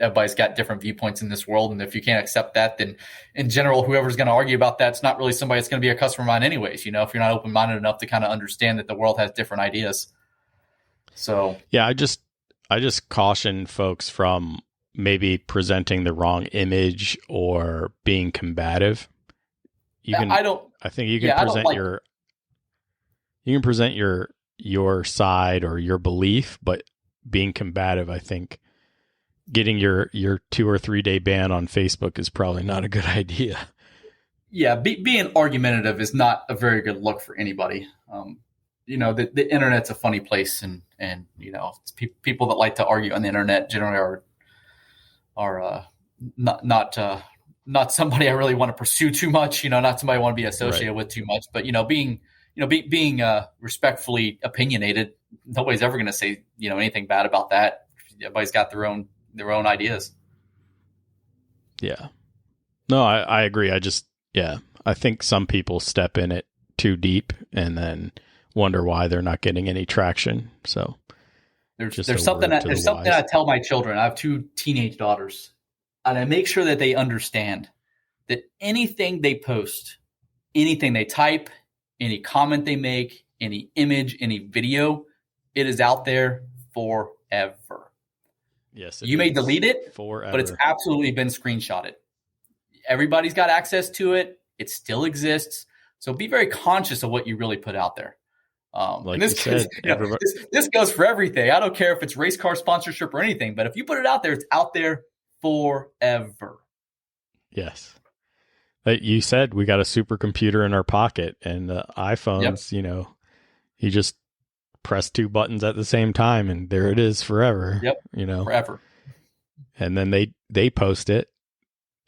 everybody's got different viewpoints in this world. And if you can't accept that, then in general, whoever's going to argue about that's not really somebody that's going to be a customer of mine anyways, if you're not open-minded enough to kind of understand that the world has different ideas. So, yeah, I just caution folks from maybe presenting the wrong image or being combative. I think you can present your side or your belief, but being combative, I think getting your 2 or 3 day ban on Facebook is probably not a good idea. Yeah. Being argumentative is not a very good look for anybody. The internet's a funny place, and people that like to argue on the internet generally are not somebody I really want to pursue too much. Not somebody I want to be associated with too much. But being respectfully opinionated, nobody's ever going to say anything bad about that. Everybody's got their own ideas. Yeah. No, I agree. I think some people step in it too deep and then wonder why they're not getting any traction. So there's something I tell my children. I have 2 teenage daughters, and I make sure that they understand that anything they post, anything they type, any comment they make, any image, any video, it is out there forever. Yes, you may delete it forever, but it's absolutely been screenshotted. Everybody's got access to it. It still exists. So be very conscious of what you really put out there. This goes for everything. I don't care if it's race car sponsorship or anything, but if you put it out there, it's out there forever. Yes. You said we got a supercomputer in our pocket, and the iPhones, you just press 2 buttons at the same time and there it is forever. Yep. Forever. And then they post it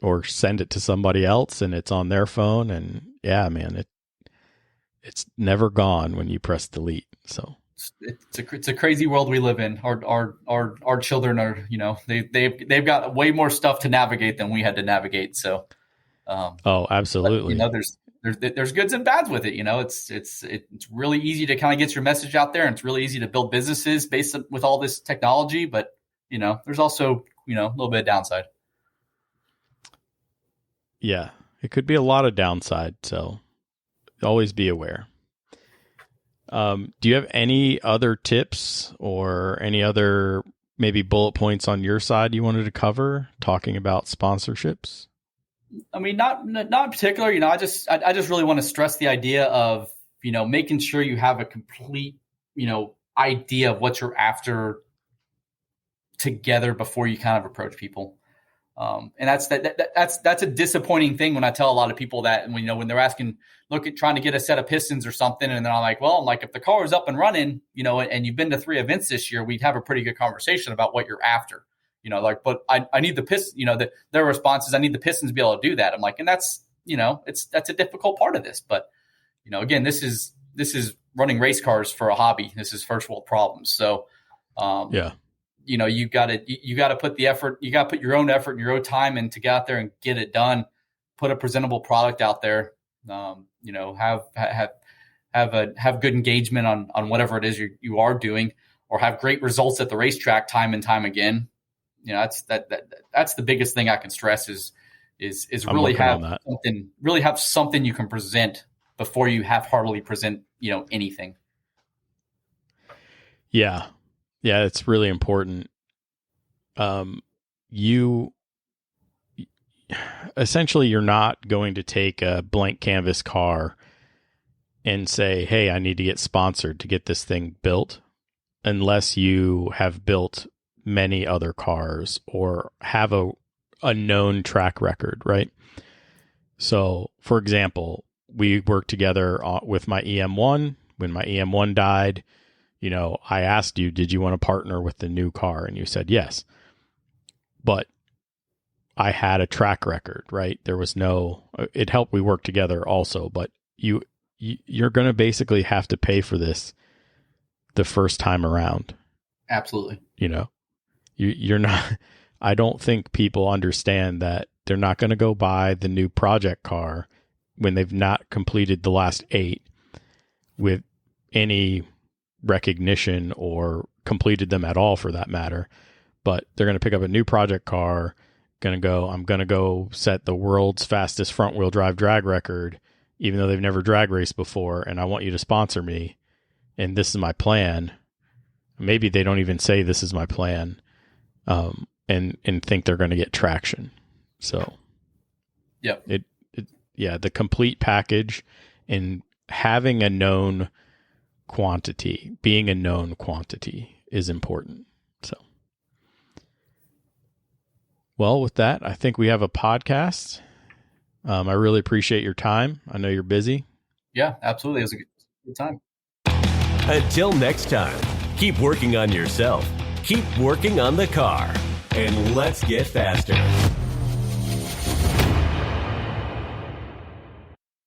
or send it to somebody else and it's on their phone, and yeah, man, it's never gone when you press delete. So it's a crazy world we live in. Our children are, they've got way more stuff to navigate than we had to navigate. So absolutely. But, there's goods and bads with it. It's really easy to kind of get your message out there, and it's really easy to build businesses based with all this technology. But there's also a little bit of downside. Yeah, it could be a lot of downside. So always be aware. Do you have any other tips or any other maybe bullet points on your side you wanted to cover talking about sponsorships? I mean, not in particular. I just really want to stress the idea of making sure you have a complete idea of what you're after together before you kind of approach people. And that's a disappointing thing when I tell a lot of people that when they're asking, trying to get a set of pistons or something, and then I'm like, if the car is up and running, and you've been to 3 events this year, we'd have a pretty good conversation about what you're after. But I need the piston. Their response is, I need the pistons to be able to do that. I'm like, and that's that's a difficult part of this. But again, this is running race cars for a hobby. This is first world problems. So yeah. You got to put the effort. You got to put your own effort and your own time in to get out there and get it done. Put a presentable product out there. Have good engagement on whatever it is you are doing, or have great results at the racetrack time and time again. That's the biggest thing I can stress is really have something you can present before you half-heartedly present anything. Yeah, it's really important. You essentially, you're not going to take a blank canvas car and say, hey, I need to get sponsored to get this thing built, unless you have built many other cars or have a known track record, right? So, for example, we worked together with my EM1. When my EM1 died, I asked you, did you want to partner with the new car? And you said yes. But I had a track record, right? There was it helped we work together also, but you're going to basically have to pay for this the first time around. Absolutely. You're not, I don't think people understand that they're not going to go buy the new project car when they've not completed the last 8 with any recognition or completed them at all for that matter. But they're going to pick up a new project car, I'm going to go set the world's fastest front wheel drive drag record, even though they've never drag raced before. And I want you to sponsor me. And this is my plan. Maybe they don't even say this is my plan. And think they're going to get traction. So, yeah, the complete package and having a known quantity, being a known quantity is important. So, well, with that, I think we have a podcast. I really appreciate your time. I know you're busy. Yeah, absolutely. It was a good time. Until next time, keep working on yourself. Keep working on the car, and let's get faster.